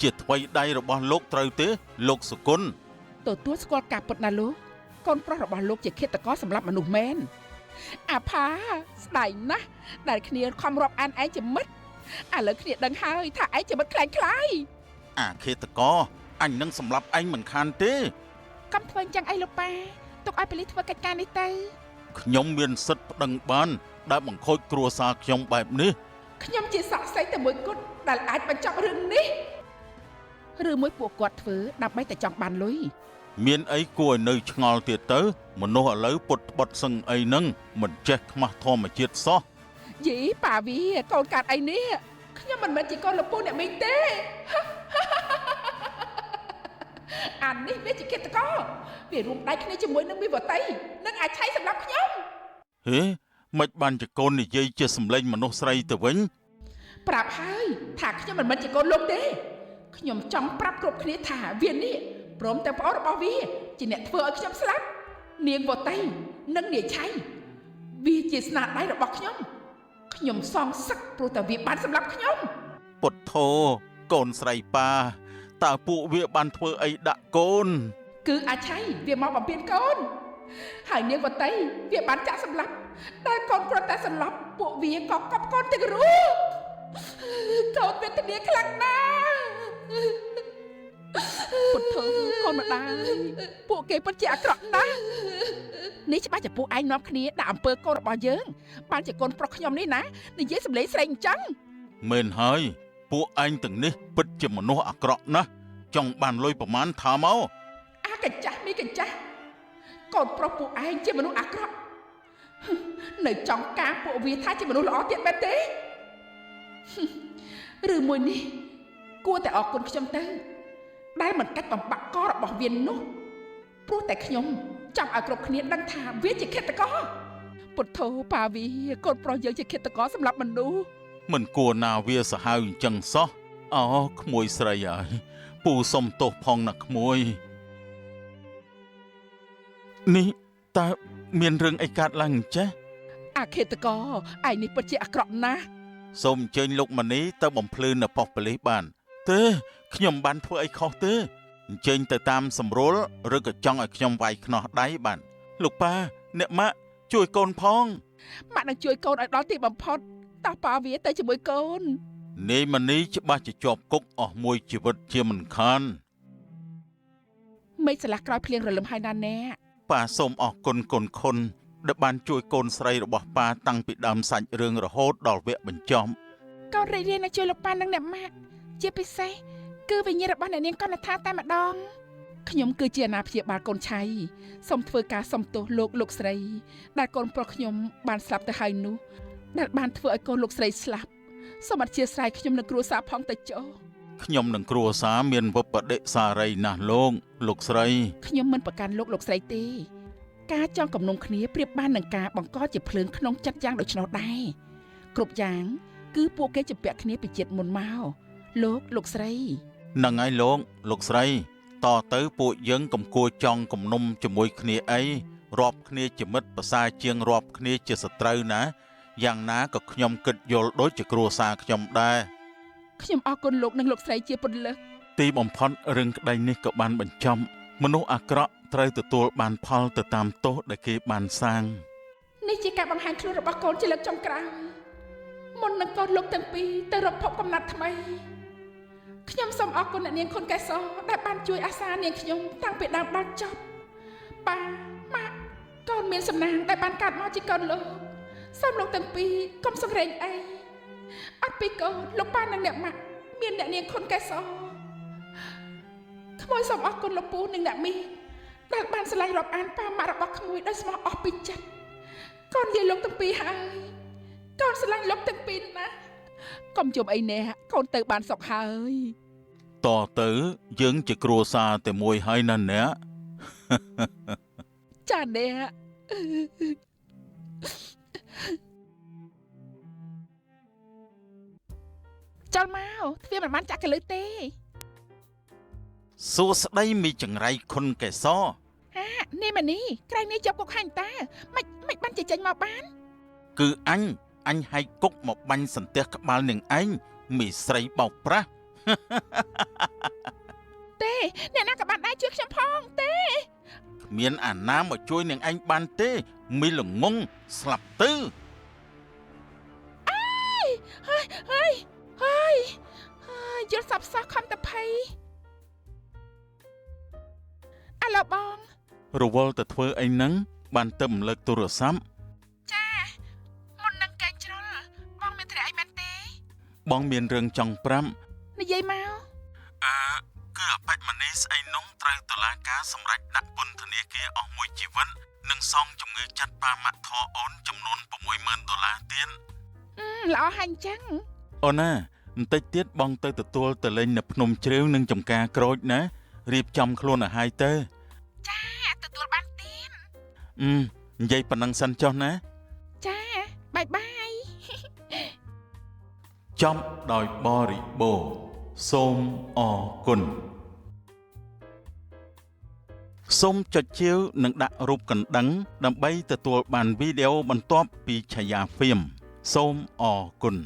ជាថ្វីដៃរបស់លោកត្រូវទេលោកសុគន្ធ ទទួលស្គាល់ការពិតណាលោកកូនប្រុសរបស់លោកជាឃាតករសម្លាប់មនុស្សមែនអាផាស្ដាយណាស់ដែលគ្នាខំរាប់អានឯងជាមិត្តឥឡូវគ្នាដឹងហើយថាឯងជាមិត្តខ្លាំង អាឃាតករអញនឹងសម្លាប់ឯងមិនខានទេ កុំធ្វើអញ្ចឹងអីលោកប៉ាទុកឲ្យប៉ូលីសធ្វើកិច្ចការនេះទៅ ខ្ញុំមានសិទ្ធិប្តឹងបានដែលបង្ខូចគ្រួសារខ្ញុំបែបនេះ ខ្ញុំជាស័ក្តិសិទ្ធិតែមួយគត់ដែលអាចបញ្ចប់រឿងនេះឬមួយពួកគាត់ធ្វើដើម្បីតែចង់បានលុយ មានអីគួរឲ្យនៅឆ្ងល់ទៀតទៅមនុស្សឥឡូវពុតត្បិតសឹងអីហ្នឹងមិនចេះខ្មាស់ធម្មជាតិសោះ យីប៉ាវីកូនកាត់អីនេះខ្ញុំមិនមែនជាកូនលពូអ្នកមីងទេ អានេះវាជាឃាតករវារួមដៃគ្នាជាមួយនឹងមីវតីនឹងអាចឆៃសម្រាប់ខ្ញុំ ហេមិនបានជាកូននិយាយជាសម្លេងមនុស្សស្រីទៅវិញ ប្រាប់ហើយថាខ្ញុំមិនមែនជាកូនលោកទេខ្ញុំចង់ប្រាប់គ្រប់គ្នាថាវានេះព្រមទាំងប្អូនរបស់វាជាអ្នកធ្វើឲ្យខ្ញុំស្លាប់នាងវតីនិងនាយឆៃវាជាស្នាដៃរបស់ខ្ញុំសងសឹកព្រោះតែវាបានសម្លាប់ខ្ញុំ ពុទ្ធធោកូនស្រីប៉ាតើពួកវាបានធ្វើអីដាក់កូន គឺអាឆៃវាមកបំពេញកូនហើយនាងវតីវាបានចាក់សម្លាប់តែកូនគ្រាន់តែសម្លាប់ពួកវាក៏កប់កូនទាំងរួចកូនវេទនាខ្លាំងណាស់ពុទ្ធើកូនម្ដាយពួកគេពិតជាអាក្រក់ណាស់នេះច្បាស់ជាពួកឯងនាំគ្នាដាក់អំពើកូនរបស់យើងបានជាកូនប្រុសខ្ញុំនេះណានិយាយសម្លេងស្រែកអញ្ចឹង មែនហើយពួកឯងទាំងនេះពិតជាមនុស្សអាក្រក់ណាស់ចង់បានលុយប្រមាណថាមក អាកញ្ចាស់មីកញ្ចាស់កូនប្រុសពួកឯងជាមនុស្សអាក្រក់នៅចង់ការពួកវាថាជាមនុស្សល្អទៀតមែនទេ ឬមួយនេះគួរតែអរគុណខ្ញុំទៅដែលមិនកាច់បំបាក់ករបស់វានោះព្រោះតែខ្ញុំចង់ឲ្យគ្រប់គ្នាដឹងថាវាជាឃាតករពុទ្ធោប៉ាវីកូនប្រុសយើងជាឃាតករសម្រាប់មនុស្ស មិនគួរណាវាសាហាវអញ្ចឹងសោះអូក្មួយស្រីហើយពូសុំទោសផងណាក្មួយនេះតើមានរឿងអីកើតឡើងអញ្ចេះ អាឃាតករឯងនេះពិតជាអាក្រក់ណាស់ ហ សូមអញ្ជើញលោកម៉ានីទៅបំភ្លឺនៅប៉ុស្តិ៍ប៉ូលីសបានទេខ្ញុំបានធ្វើអីខុសទេអញ្ជើញទៅតាមសម្រួលឬក៏ចង់ឲ្យខ្ញុំវាយខ្នោះដៃបានលោកប៉ាអ្នកម៉ាក់ជួយកូនផង ម៉ាក់នឹងជួយកូនឲ្យដល់ទីបំផុតតោះប៉ាវាទៅជាមួយកូន នាយម៉ានីច្បាស់ជាជាប់គុកអស់មួយជីវិតជាមិនខាន មេឃឆ្លាស់ក្រោយភ្លៀងរលឹមហើយណាអ្នក ប៉ាសូមអរគុណកូនខុនដែលបានជួយកូនស្រីរបស់ប៉ាតាំងពីដើមសាច់រឿងរហូតដល់វគ្គបញ្ចប់ កូនរីករាយនឹងជួយលោកប៉ានិងអ្នកម៉ាក់ជាពិសេសគឺវិញ្ញាណរបស់អ្នកនាងកណ្ណថាតែម្ដងខ្ញុំគឺជាអាណាព្យាបាលកូនឆៃសូមធ្វើការសុំទោសលោកស្រីដែលកូនប្រុសខ្ញុំបានស្លាប់ទៅហើយនោះដែលបានធ្វើឲ្យកូនលោកស្រីស្លាប់សូមអធិស្ឋានខ្ញុំនឹងគ្រួសារផងទៅចុះ ខ្ញុំនឹងគ្រួសារមានវបដិសារីណាស់លោកស្រី ខ្ញុំមិនប្រកាន់លោកស្រីទេការចងគំនុំគ្នាប្រៀបបាននឹងការបង្កជាភ្លើងក្នុងចិត្តយ៉ាងដូច្នោះដែរគ្រប់យ៉ាងគឺពួកគេជំពាក់គ្នាពីជាតិមុនមកលោកស្រី ហ្នឹងហើយលោកស្រីតទៅពួកយើងកំគួរចង់គំនុំជាមួយគ្នាអីរាប់គ្នាជាមិត្តប្រសើរជាងរាប់គ្នាជាសត្រូវណាយ៉ាងណាក៏ខ្ញុំគិតយល់ដូចជាគ្រួសារខ្ញុំដែរ ខ្ញុំអរគុណលោកនិងលោកស្រីជាពលិក ទីបំផុតរឿងក្តីនេះក៏បានបញ្ចប់មនុស្សអាក្រក់ត្រូវទទួលបានផលទៅតាមទោសដែលគេបានសាង នេះជាការបង្ហាញខ្លួនរបស់កូនជាលើកចុងក្រោយមុននឹងកូនលោកទាំងពីរទៅរកភពកំណត់ថ្មីខ្ញុំសូមអរគុណអ្នកនាងខុនកែសដែលបានជួយអាសានាងខ្ញុំតាំងពីដើមដល់ចប់ប៉ាម៉ាក់កូនមានសំណាងដែលបានកាត់មកជាកូនលោកសូមលោកទាំងពីរកុំសង្រេងអីអត់ពីកូនលោកប៉ានិងអ្នកម៉ាក់មានអ្នកនាងខុនកែសក្មួយសូមអរគុណលោកពូនិងអ្នកមីដែលបានឆ្លៃរាប់អានប៉ាម៉ាក់របស់ក្មួយដោយស្មោះអស់ពីចិត្តកូននិយាយលោកទាំងពីរហើយកូនស្រឡាញ់លោកទាំងពីរណាស់កុំជុំអីណែកូនទៅបានសុខហើយ តទៅយើងជាគ្រួសារតែមួយហើយណាអ្នក ចាណែចូលមកទ្វារមិនបានចាក់កលឹះទេ សួស្ដីមីចង្រៃខុនកែស ហានេះម៉ានីក្រែងនេះជាប់គុកហាញ់តាមិនបានចេញមកបាន គឺអញហែកគុកមកបាញ់សន្ទះក្បាលនឹងឯងមីស្រីបោកប្រាស់ ទេអ្នកណាក៏បានដែរជួយខ្ញុំផងទេ គ្មានអាណាមកជួយនឹងឯងបានទេមីល្ងងស្លាប់ទៅ ហើយយល់សពសោះខំតភ័យអាឡូបង រវល់ទៅធ្វើអីហ្នឹងបានទៅរំលឹកទូរស័ព្ទ ចាមុននឹងកែងជ្រុលបងមានត្រីអីមែនទេ បងមានរឿងចង់ប្រាំ និយាយមក គឺអបិមនីស្អីនោះត្រូវតុលាការសម្រេចដាក់ពន្ធនាគារអស់មួយជីវិតនិងសងជំងឺចិត្តប៉ាម៉ាក់ធរអូនចំនួន$60000ទៀត ល្អហើយអញ្ចឹង អូនណាបន្តិចទៀតបងទៅទទួលទៅលេងនៅភ្នំជ្រាវនឹងចំការក្រូចណារៀបចំខ្លួនឲ្យហើយទៅ ចាទទួលបានទៀត និយាយប៉ុណ្ណឹងសិនចុះណា ចាបាយ ចប់ដោយបរិបូរណ៍សូមអរគុណសូមចុចជាវនិងដាក់រូបកណ្ដឹងដើម្បីទទួលបានវីដេអូបន្ទាប់ពីឆាយាហ្វៀមសូមអរគុណ